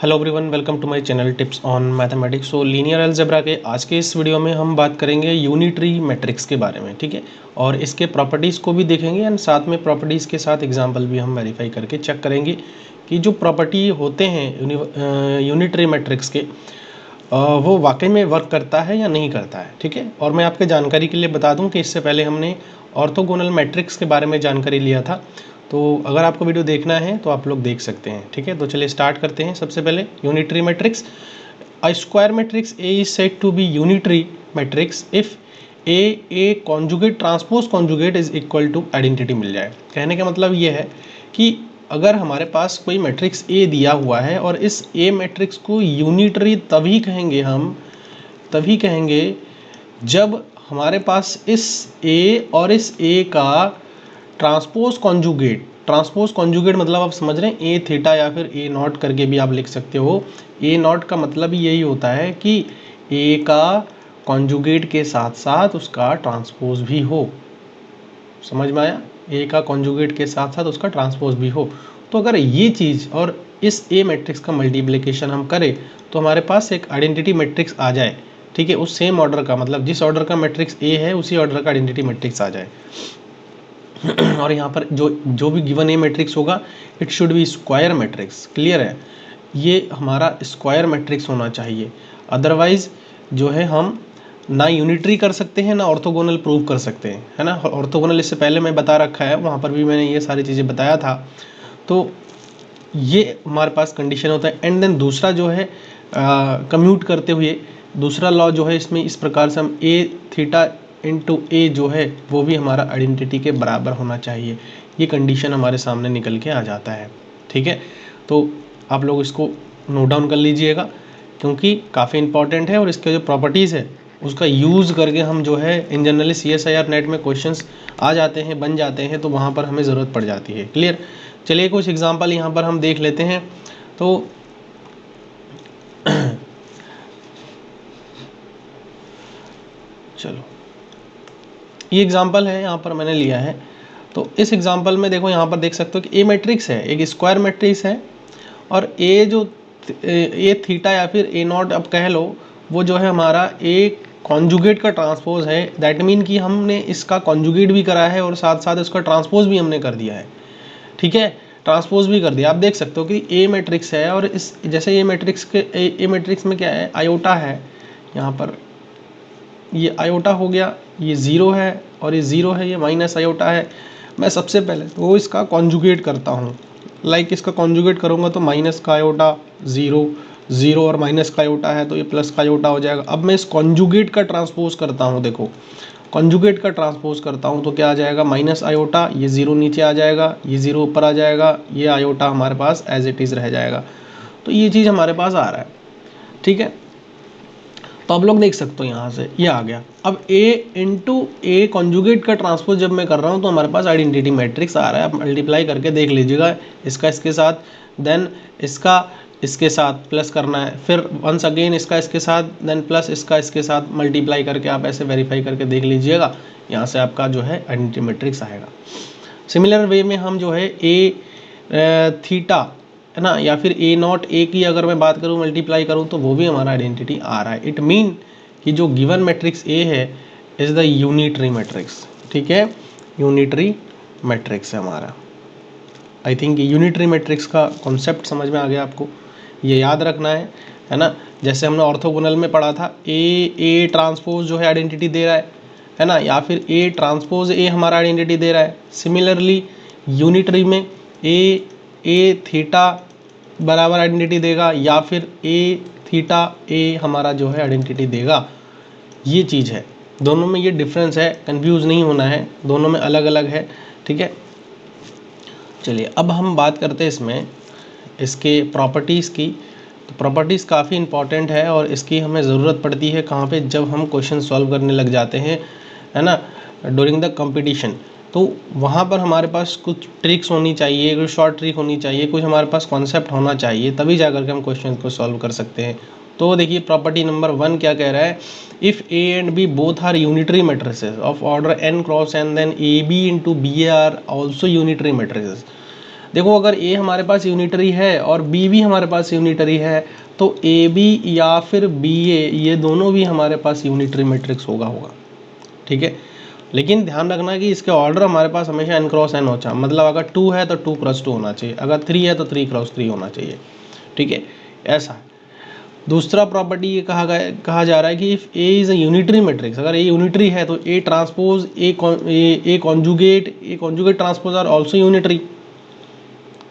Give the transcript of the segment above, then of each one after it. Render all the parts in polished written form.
Hello everyone, welcome to my channel tips on mathematics. So linear algebra के आज के इस वीडियो में हम बात करेंगे यूनिटरी मैट्रिक्स के बारे में, ठीक है। और इसके प्रॉपर्टीज़ को भी देखेंगे एंड साथ में प्रॉपर्टीज़ के साथ एग्जांपल भी हम वेरीफाई करके चेक करेंगे कि जो प्रॉपर्टी होते हैं यूनिटरी मैट्रिक्स के वो वाकई में वर्क करता है या नहीं करता है, ठीक है। और मैं आपके जानकारी के लिए बता दूं कि इससे पहले हमने ऑर्थोगोनल मैट्रिक्स के बारे में जानकारी लिया था, तो अगर आपको वीडियो देखना है तो आप लोग देख सकते हैं, ठीक है। तो चलिए स्टार्ट करते हैं। सबसे पहले unitary matrix, a square matrix A is said to be unitary matrix if A conjugate transpose conjugate is equal to identity मिल जाए। कहने का मतलब ये है कि अगर हमारे पास कोई मैट्रिक्स ए दिया हुआ है और इस ए मैट्रिक्स को यूनिटरी तभी कहेंगे जब हमारे पास इस ए और इस ए का ट्रांसपोज कॉन्जुगेट मतलब आप समझ रहे हैं, ए थीटा या फिर ए नॉट करके भी आप लिख सकते हो। ए नॉट का मतलब यही होता है कि ए का कॉन्जुगेट के साथ साथ उसका ट्रांसपोज भी हो। समझ में आया? ए का कॉन्जुगेट के साथ साथ उसका ट्रांसपोज भी हो। तो अगर ये चीज़ और इस ए मैट्रिक्स का मल्टीप्लिकेशन हम करें तो हमारे पास एक आइडेंटिटी मैट्रिक्स आ जाए, ठीक है। उस सेम ऑर्डर का, मतलब जिस ऑर्डर का मैट्रिक्स ए है उसी ऑर्डर का आइडेंटिटी मैट्रिक्स आ जाए। और यहाँ पर जो भी गिवन ए मैट्रिक्स होगा it should be square matrix. Clear है? ये हमारा स्क्वायर मैट्रिक्स होना चाहिए, अदरवाइज जो है हम ना यूनिटरी कर सकते हैं ना ऑर्थोगोनल प्रूव कर सकते हैं, है ना। ऑर्थोगोनल इससे पहले मैं बता रखा है, वहाँ पर भी मैंने ये सारी चीज़ें बताया था। तो ये हमारे पास कंडीशन होता है। एंड देन दूसरा जो है कम्यूट करते हुए दूसरा लॉ जो है इसमें इस प्रकार से हम ए थीटा इंटू ए जो है वो भी हमारा आइडेंटिटी के बराबर होना चाहिए। ये कंडीशन हमारे सामने निकल के आ जाता है, ठीक है। तो आप लोग इसको नोट डाउन कर लीजिएगा क्योंकि काफ़ी इंपॉर्टेंट है और इसके जो प्रॉपर्टीज़ है उसका यूज़ करके हम जो है इन जनरली CSIR नेट में क्वेश्चंस आ जाते हैं, बन जाते हैं, तो वहाँ पर हमें ज़रूरत पड़ जाती है। क्लियर? चलिए कुछ एग्जांपल यहाँ पर हम देख लेते हैं। तो चलो ये एग्जांपल है, यहाँ पर मैंने लिया है। तो इस एग्जांपल में देखो, यहाँ पर देख सकते हो कि ए मैट्रिक्स है, एक स्क्वायर मैट्रिक्स है, और ए जो ए थीटा या फिर ए नॉट अब कह लो, वो जो है हमारा ए कॉन्जुगेट का ट्रांसपोज है। दैट मीन कि हमने इसका कॉन्जुगेट भी करा है और साथ साथ इसका ट्रांसपोज भी हमने कर दिया है, ठीक है। ट्रांसपोज भी कर दिया। आप देख सकते हो कि ए मैट्रिक्स है और इस जैसे ए मैट्रिक्स में क्या है, आयोटा है। यहाँ पर ये आयोटा हो गया, ये ज़ीरो है और ये ज़ीरो है, ये माइनस आयोटा है। मैं सबसे पहले तो इसका कॉन्जुगेट करता हूँ। इसका कॉन्जुगेट करूँगा तो माइनस का आयोटा ज़ीरो, ज़ीरो और माइनस का आयोटा है तो ये प्लस का आयोटा हो जाएगा। अब मैं इस कॉन्जुगेट का ट्रांसपोज करता हूँ। देखो कॉन्जुगेट का ट्रांसपोज करता हूँ तो क्या आ जाएगा, माइनस आयोटा, ये ज़ीरो नीचे आ जाएगा, ये ज़ीरो ऊपर आ जाएगा, ये आयोटा हमारे पास एज इट इज़ रह जाएगा। तो ये चीज़ हमारे पास आ रहा है, ठीक है। तो आप लोग देख सकते हो यहाँ से ये आ गया। अब ए इंटू ए कॉन्जुगेट का ट्रांसपोज जब मैं कर रहा हूँ तो हमारे पास आइडेंटिटी मैट्रिक्स आ रहा है। आप मल्टीप्लाई करके देख लीजिएगा, इसका इसके साथ, देन इसका इसके साथ प्लस करना है, फिर वंस अगेन इसका इसके साथ, देन प्लस इसका इसके साथ, मल्टीप्लाई करके आप ऐसे वेरीफाई करके देख लीजिएगा। यहाँ से आपका जो है आइडेंटिटी मैट्रिक्स आएगा। सिमिलर वे में हम जो है ए थीटा, है ना, या फिर ए नॉट ए की अगर मैं बात करूँ, मल्टीप्लाई करूँ तो वो भी हमारा आइडेंटिटी आ रहा है। इट मीन कि जो गिवन मैट्रिक्स ए है इज़ द यूनिटरी मैट्रिक्स, ठीक है। यूनिटरी मैट्रिक्स है हमारा। आई थिंक यूनिटरी मैट्रिक्स का कॉन्सेप्ट समझ में आ गया आपको, ये याद रखना है ना। जैसे हमने ऑर्थोगोनल में पढ़ा था, ए ट्रांसपोज जो है आइडेंटिटी दे रहा है ना, या फिर ए ट्रांसपोज ए हमारा आइडेंटिटी दे रहा है। सिमिलरली यूनिटरी में ए थीटा बराबर आइडेंटिटी देगा या फिर ए थीटा ए हमारा जो है आइडेंटिटी देगा। ये चीज़ है, दोनों में ये डिफरेंस है, कंफ्यूज नहीं होना है, दोनों में अलग अलग है, ठीक है। चलिए अब हम बात करते हैं इसके प्रॉपर्टीज़ की। तो प्रॉपर्टीज़ काफ़ी इंपॉर्टेंट है और इसकी हमें ज़रूरत पड़ती है कहाँ पे, जब हम क्वेश्चन सॉल्व करने लग जाते हैं, है ना, ड्यूरिंग द कंपटीशन। तो वहाँ पर हमारे पास कुछ ट्रिक्स होनी चाहिए, कुछ शॉर्ट ट्रिक होनी चाहिए, कुछ हमारे पास कॉन्सेप्ट होना चाहिए, तभी जा करके हम क्वेश्चन को सॉल्व कर सकते हैं। तो देखिए प्रॉपर्टी नंबर 1 क्या कह रहा है, if A and B both are unitary matrices of order n cross n, then A B into B are also unitary matrices. देखो अगर ए हमारे पास यूनिटरी है और बी भी हमारे पास यूनिटरी है तो ए बी या फिर बी ए ये दोनों भी हमारे पास यूनिटरी मैट्रिक्स होगा। ठीक है, लेकिन ध्यान रखना कि इसके ऑर्डर हमारे पास हमेशा n क्रॉस n होना, मतलब अगर 2 है तो 2 क्रॉस 2 होना चाहिए, अगर 3 है तो 3 क्रॉस 3 होना चाहिए। ठीक है, ऐसा है। दूसरा प्रॉपर्टी ये कहा जा रहा है कि if A is a unitary matrix, अगर ए यूनिटरी है तो A transpose A conjugate transpose are also unitary.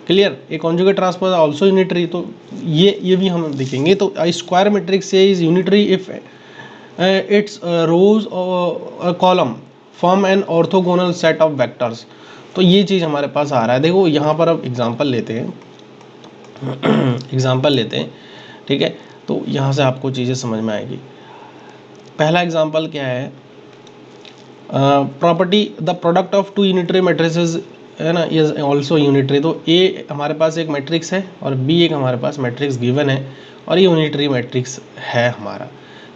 Clear, A conjugate transpose are also unitary, तो ये भी हम देखेंगे। तो square matrix A is unitary if its rows और column form an orthogonal set of vectors. तो ये चीज़ हमारे पास आ रहा है। देखो यहाँ पर अब एग्जांपल लेते हैं एग्जांपल लेते हैं। ठीक है, तो यहाँ से आपको चीज़ें समझ में आएगी। पहला एग्जांपल क्या है, property the product of two unitary matrices है ना इज ऑल्सो यूनिटरी। तो ए हमारे पास एक मैट्रिक्स है और बी एक हमारे पास मैट्रिक्स गिवन है और ये यूनिटरी मैट्रिक्स है हमारा।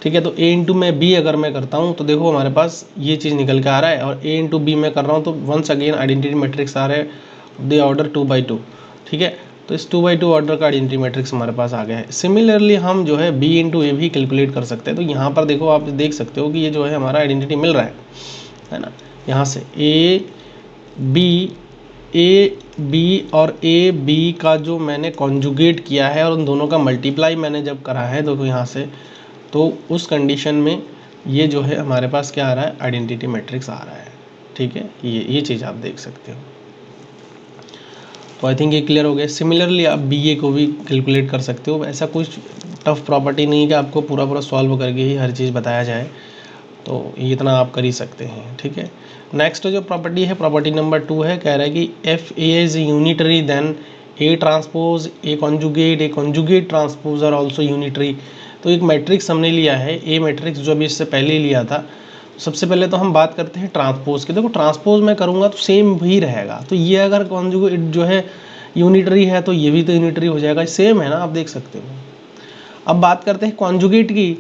ठीक है, तो ए इंटू में बी अगर मैं करता हूँ तो देखो हमारे पास ये चीज़ निकल के आ रहा है, और ए इंटू बी में कर रहा हूँ तो वंस अगेन आइडेंटिटी मैट्रिक्स आ रहे हैं दे ऑर्डर 2/2। ठीक है, तो इस 2/2 ऑर्डर का आइडेंटिटी मैट्रिक्स हमारे पास आ गया है। सिमिलरली हम जो है बी इंटू ए भी कैलकुलेट कर सकते हैं। तो यहाँ पर देखो आप देख सकते हो कि ये जो है हमारा आइडेंटिटी मिल रहा है ना, यहाँ से ए बी और ए बी का जो मैंने कॉन्जुगेट किया है और उन दोनों का मल्टीप्लाई मैंने जब करा है देखो यहाँ से, तो उस कंडीशन में ये जो है हमारे पास क्या आ रहा है, आइडेंटिटी मैट्रिक्स आ रहा है। ठीक है, ये चीज़ आप देख सकते हो। तो आई थिंक ये क्लियर हो गया। सिमिलरली आप बी ए को भी कैलकुलेट कर सकते हो। ऐसा कुछ टफ प्रॉपर्टी नहीं है कि आपको पूरा सॉल्व करके ही हर चीज़ बताया जाए, तो ये इतना आप कर ही सकते हैं। ठीक है, नेक्स्ट जो प्रॉपर्टी है, प्रॉपर्टी नंबर 2 है, कह रहा है कि if A is unitary then A transpose A conjugate transpose are also unitary. तो एक मैट्रिक्स हमने लिया है ए मैट्रिक्स, जो अभी इससे पहले लिया था। सबसे पहले तो हम बात करते हैं ट्रांसपोज की। देखो ट्रांसपोज मैं करूँगा तो सेम भी रहेगा, तो ये अगर कॉन्जुगेट जो है यूनिटरी है तो ये भी तो यूनिटरी हो जाएगा, सेम है ना, आप देख सकते हो। अब बात करते हैं कॉन्जुगेट की।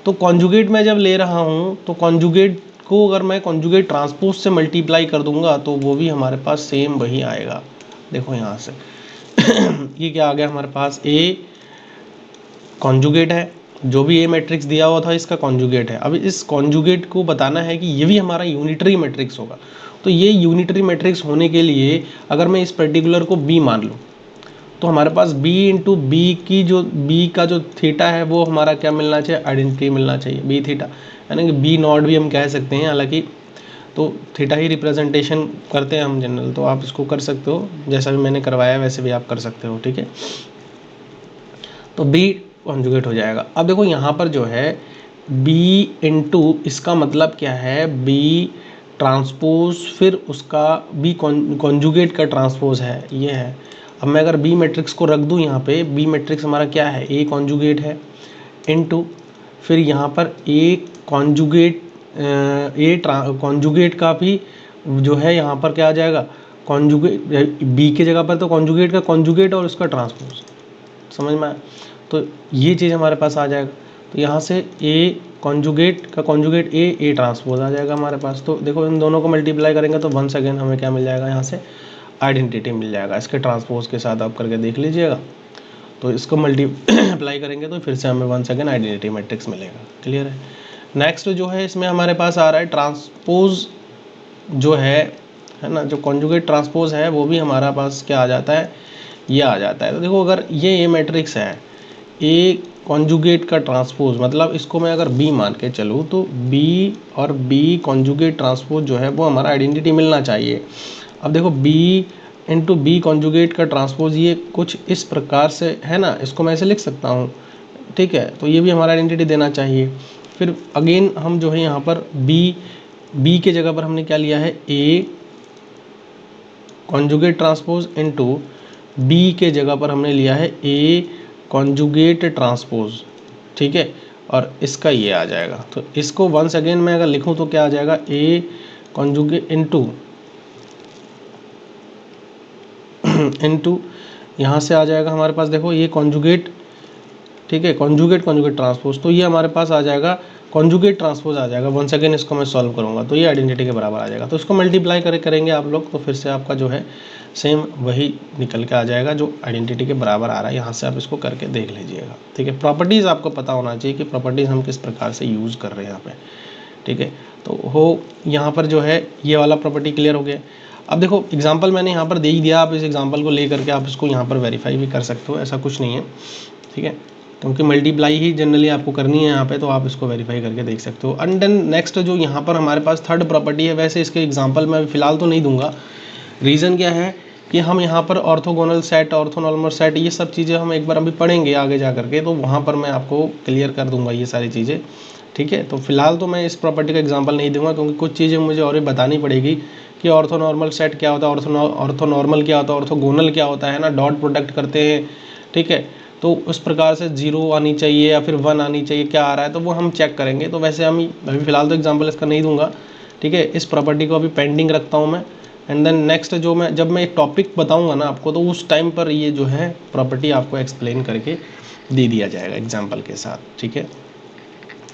तो कॉन्जुगेट मैं जब ले रहा हूँ तो कॉन्जुगेट को अगर मैं कॉन्जुगेट ट्रांसपोज से मल्टीप्लाई कर दूंगा तो वो भी हमारे पास सेम वही आएगा। देखो यहाँ से ये क्या आ गया हमारे पास, ए कॉन्जुगेट है, जो भी ए मैट्रिक्स दिया हुआ था इसका कॉन्जुगेट है। अब इस कॉन्जुगेट को बताना है कि ये भी हमारा यूनिटरी मैट्रिक्स होगा। तो ये यूनिटरी मैट्रिक्स होने के लिए अगर मैं इस पर्टिकुलर को बी मान लूँ तो हमारे पास b इंटू बी की जो b का जो थीटा है वो हमारा क्या मिलना चाहिए, आइडेंटिटी मिलना चाहिए, b थीटा, यानी कि b नॉट भी हम कह सकते हैं, हालांकि तो थीटा ही रिप्रेजेंटेशन करते हैं हम जनरल, तो आप इसको कर सकते हो जैसा भी मैंने करवाया वैसे भी आप कर सकते हो। ठीक है, तो b कॉन्जुगेट हो जाएगा। अब देखो यहाँ पर जो है b इंटू, इसका मतलब क्या है, b ट्रांसपोज फिर उसका b कॉन्जुगेट का ट्रांसपोज है, ये है। अब मैं अगर बी मैट्रिक्स को रख दूँ यहाँ पे, बी मैट्रिक्स हमारा क्या है, ए कॉन्जुगेट है इनटू फिर यहाँ पर ए कॉन्जुगेट कॉन्जुगेट का भी जो है यहाँ पर क्या आ जाएगा, कॉन्जुगेट बी के जगह पर तो कॉन्जुगेट का कॉन्जुगेट और उसका ट्रांसपोज, समझ में आया। तो ये चीज़ हमारे पास आ जाएगा। तो यहाँ से ए कॉन्जुगेट का कॉन्जुगेट ए ट्रांसपोज आ जाएगा हमारे पास। तो देखो इन दोनों को मल्टीप्लाई करेंगे तो वंस अगेन हमें क्या मिल जाएगा, यहाँ से आइडेंटिटी मिल जाएगा। इसके ट्रांसपोज के साथ आप करके देख लीजिएगा, तो इसको मल्टीप्लाई करेंगे तो फिर से हमें वंस अगेन आइडेंटिटी मैट्रिक्स मिलेगा। क्लियर है। नेक्स्ट जो है इसमें हमारे पास आ रहा है ट्रांसपोज जो है ना, जो कॉन्जुगेट ट्रांसपोज है वो भी हमारा पास क्या आ जाता है, ये आ जाता है। तो देखो अगर ये ए मैट्रिक्स है, ए कॉन्जुगेट का ट्रांसपोज, मतलब इसको मैं अगर बी मान के चलूँ तो बी और बी कॉन्जुगेट ट्रांसपोज जो है वो हमारा आइडेंटिटी मिलना चाहिए। अब देखो b इंटू बी कॉन्जुगेट का ट्रांसपोज ये कुछ इस प्रकार से है ना, इसको मैं ऐसे लिख सकता हूँ। ठीक है, तो ये भी हमारा आइडेंटिटी देना चाहिए। फिर अगेन हम जो है यहाँ पर b के जगह पर हमने क्या लिया है, a conjugate transpose into B के जगह पर हमने लिया है a कॉन्जुगेट ट्रांसपोज। ठीक है, और इसका ये आ जाएगा। तो इसको वंस अगेन मैं अगर लिखूँ तो क्या आ जाएगा, a कॉन्जुगेट इनटू यहाँ से आ जाएगा हमारे पास, देखो ये कॉन्जुगेट, ठीक है, कॉन्जुगेट ट्रांसपोज, तो ये हमारे पास आ जाएगा कॉन्जुगेट ट्रांसपोज आ जाएगा। वंस अगेन इसको मैं सॉल्व करूँगा तो ये आइडेंटिटी के बराबर आ जाएगा। तो इसको मल्टीप्लाई करेंगे आप लोग तो फिर से आपका जो है सेम वही निकल के आ जाएगा जो आइडेंटिटी के बराबर आ रहा है। यहाँ से आप इसको करके देख लीजिएगा, ठीक है। प्रॉपर्टीज़ आपको पता होना चाहिए कि प्रॉपर्टीज़ हम किस प्रकार से यूज़ कर रहे हैं यहाँ पे, ठीक है। तो हो यहाँ पर जो है ये वाला प्रॉपर्टी क्लियर हो गया। अब देखो एग्जांपल मैंने यहाँ पर दे ही दिया, आप इस एग्जांपल को ले करके आप इसको यहाँ पर वेरीफाई भी कर सकते हो, ऐसा कुछ नहीं है, ठीक है। क्योंकि मल्टीप्लाई ही जनरली आपको करनी है यहाँ पे, तो आप इसको वेरीफाई करके देख सकते हो। एंड देन नेक्स्ट जो यहाँ पर हमारे पास थर्ड प्रॉपर्टी है, वैसे इसके एग्जांपल मैं फिलहाल तो नहीं दूंगा। रीज़न क्या है कि हम यहाँ पर ऑर्थोगोनल सेट, ऑर्थोनॉर्मल सेट, ये सब चीज़ें हम एक बार अभी पढ़ेंगे आगे जा करके, तो वहाँ पर मैं आपको क्लियर कर दूंगा ये सारी चीज़ें, ठीक है। तो फिलहाल तो मैं इस प्रॉपर्टी का एग्जांपल नहीं दूंगा क्योंकि कुछ चीज़ें मुझे और भी बतानी पड़ेगी कि ऑर्थोनॉर्मल सेट क्या होता है, ऑर्थोनॉर्मल क्या होता है, ऑर्थोगोनल क्या होता है ना, डॉट प्रोडक्ट करते हैं, ठीक है। तो उस प्रकार से 0 आनी चाहिए या फिर 1 आनी चाहिए, क्या आ रहा है तो वो हम चेक करेंगे। तो वैसे हम अभी फ़िलहाल तो एग्जांपल इसका नहीं दूंगा, ठीक है। इस प्रॉपर्टी को अभी पेंडिंग रखता हूँ मैं। एंड देन नेक्स्ट जो मैं जब मैं एक टॉपिक बताऊंगा ना आपको, तो उस टाइम पर ये जो है प्रॉपर्टी आपको एक्सप्लेन करके दे दिया जाएगा एग्जाम्पल के साथ, ठीक है।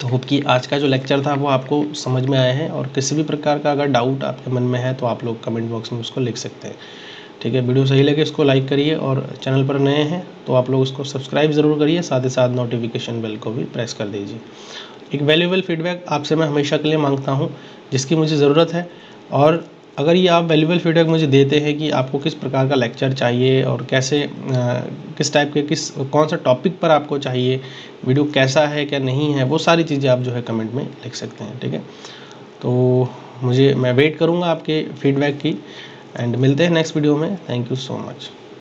तो होप कि आज का जो लेक्चर था वो आपको समझ में आया है, और किसी भी प्रकार का अगर डाउट आपके मन में है तो आप लोग कमेंट बॉक्स में उसको लिख सकते हैं, ठीक है। वीडियो सही लगे इसको लाइक करिए, और चैनल पर नए हैं तो आप लोग उसको सब्सक्राइब ज़रूर करिए, साथ ही साथ नोटिफिकेशन बेल को भी प्रेस कर दीजिए। एक वैल्यूएबल फीडबैक आपसे मैं हमेशा के लिए मांगता हूँ जिसकी मुझे ज़रूरत है, और अगर ये आप वैल्यूएबल फीडबैक मुझे देते हैं कि आपको किस प्रकार का लेक्चर चाहिए और कैसे किस टाइप के कौन सा टॉपिक पर आपको चाहिए, वीडियो कैसा है क्या नहीं है, वो सारी चीज़ें आप जो है कमेंट में लिख सकते हैं, ठीक है। तो मैं वेट करूँगा आपके फीडबैक की, एंड मिलते हैं नेक्स्ट वीडियो में। Thank you so much.